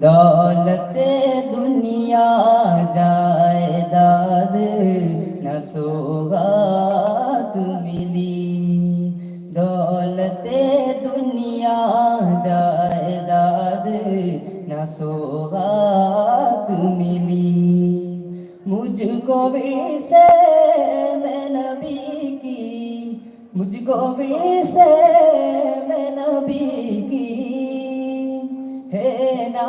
दौलते दुनिया जायदाद न सौगात मिली, दौलते दुनिया जायदाद न सौगात मिली। मुझको भी से मैं नबी की, मुझको भी से मैं नबी की है ना